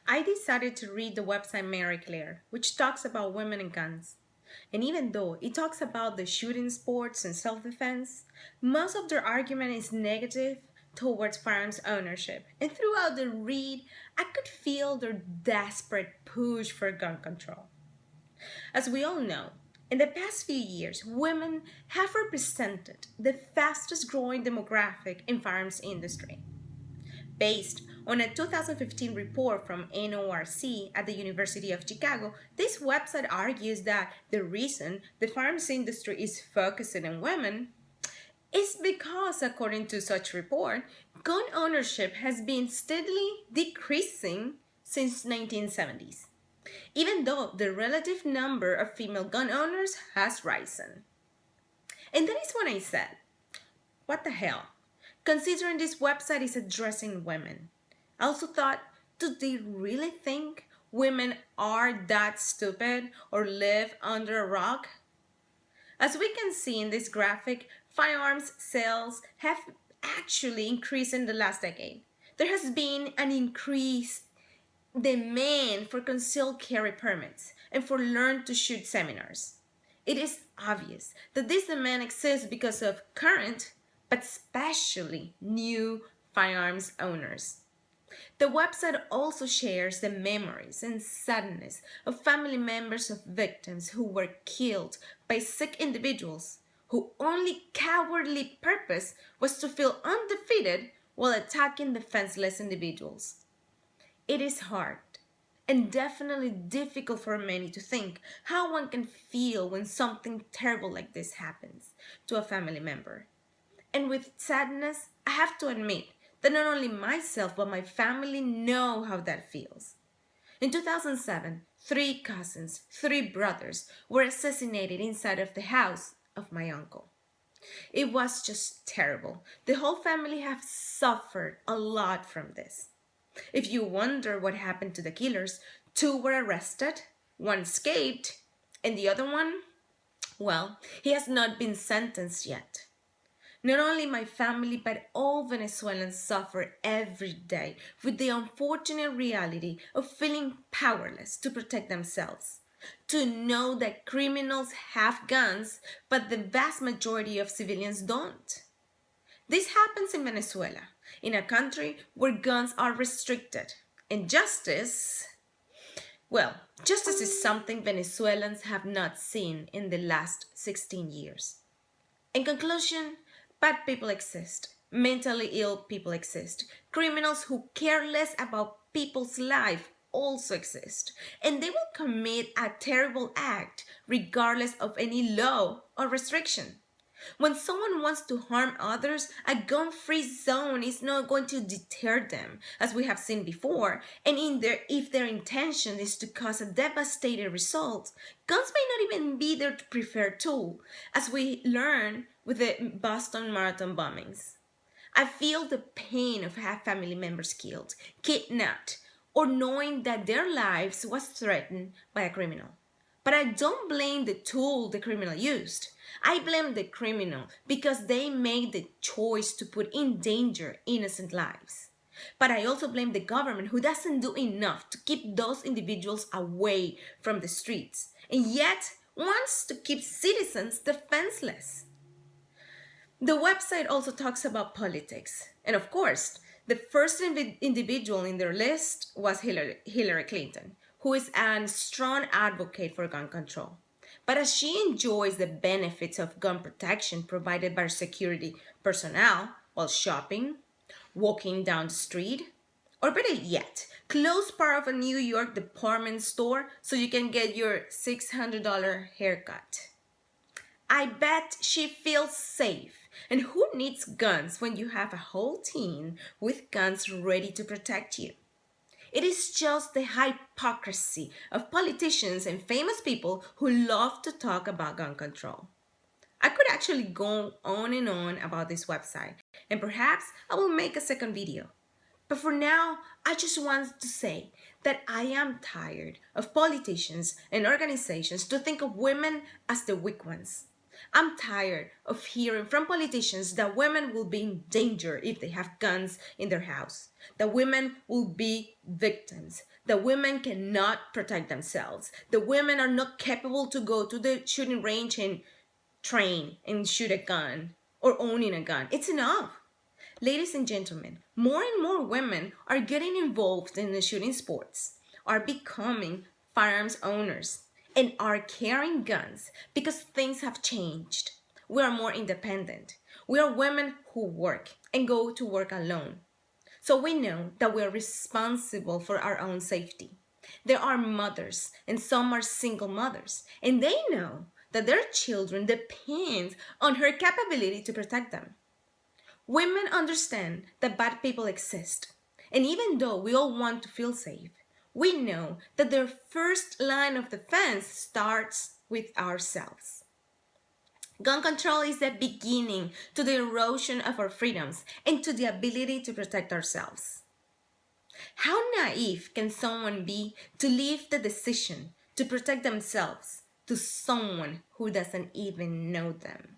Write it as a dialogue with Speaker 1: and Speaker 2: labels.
Speaker 1: I decided to read the website Mary Claire, which talks about women and guns. And even though it talks about the shooting sports and self-defense, most of their argument is negative towards firearms ownership. And throughout the read, I could feel their desperate push for gun control. As we all know, in the past few years, women have represented the fastest growing demographic in firearms industry. Based on a 2015 report from NORC at the University of Chicago, this website argues that the reason the firearms industry is focusing on women is because, according to such report, gun ownership has been steadily decreasing since 1970s, even though the relative number of female gun owners has risen. And that is when I said, what the hell? Considering this website is addressing women. I also thought, do they really think women are that stupid or live under a rock? As we can see in this graphic, firearms sales have actually increased in the last decade. There has been an increased demand for concealed carry permits and for learn to shoot seminars. It is obvious that this demand exists because of current, but especially new firearms owners. The website also shares the memories and sadness of family members of victims who were killed by sick individuals whose only cowardly purpose was to feel undefeated while attacking defenseless individuals. It is hard and definitely difficult for many to think how one can feel when something terrible like this happens to a family member. And with sadness, I have to admit that not only myself but my family know how that feels. In 2007, three cousins, three brothers were assassinated inside of the house of my uncle. It was just terrible. The whole family have suffered a lot from this. If you wonder what happened to the killers, two were arrested, one escaped, and the other one, well, he has not been sentenced yet. Not only my family, but all Venezuelans suffer every day with the unfortunate reality of feeling powerless to protect themselves. To know that criminals have guns, but the vast majority of civilians don't. This happens in Venezuela, in a country where guns are restricted. And justice is something Venezuelans have not seen in the last 16 years. In conclusion, bad people exist. Mentally ill people exist. Criminals who care less about people's life also exist. And they will commit a terrible act regardless of any law or restriction. When someone wants to harm others, a gun-free zone is not going to deter them, as we have seen before. And if their intention is to cause a devastating result, guns may not even be their preferred tool, as we learned with the Boston Marathon bombings. I feel the pain of having family members killed, kidnapped, or knowing that their lives was threatened by a criminal. But I don't blame the tool the criminal used. I blame the criminal because they made the choice to put in danger innocent lives. But I also blame the government who doesn't do enough to keep those individuals away from the streets and yet wants to keep citizens defenseless. The website also talks about politics. And of course, the first individual in their list was Hillary Clinton, who is a strong advocate for gun control. But as she enjoys the benefits of gun protection provided by security personnel while shopping, walking down the street, or better yet, close part of a New York department store so you can get your $600 haircut. I bet she feels safe. And who needs guns when you have a whole team with guns ready to protect you? It is just the hypocrisy of politicians and famous people who love to talk about gun control. I could actually go on and on about this website, and perhaps I will make a second video. But for now, I just want to say that I am tired of politicians and organizations to think of women as the weak ones. I'm tired of hearing from politicians that women will be in danger if they have guns in their house, that women will be victims, that women cannot protect themselves, that women are not capable to go to the shooting range and train and shoot a gun or owning a gun. It's enough. Ladies and gentlemen, more and more women are getting involved in the shooting sports, are becoming firearms owners, and are carrying guns because things have changed. We are more independent. We are women who work and go to work alone. So we know that we are responsible for our own safety. There are mothers, and some are single mothers, and they know that their children depend on her capability to protect them. Women understand that bad people exist, and even though we all want to feel safe, we know that their first line of defense starts with ourselves. Gun control is the beginning to the erosion of our freedoms and to the ability to protect ourselves. How naive can someone be to leave the decision to protect themselves to someone who doesn't even know them?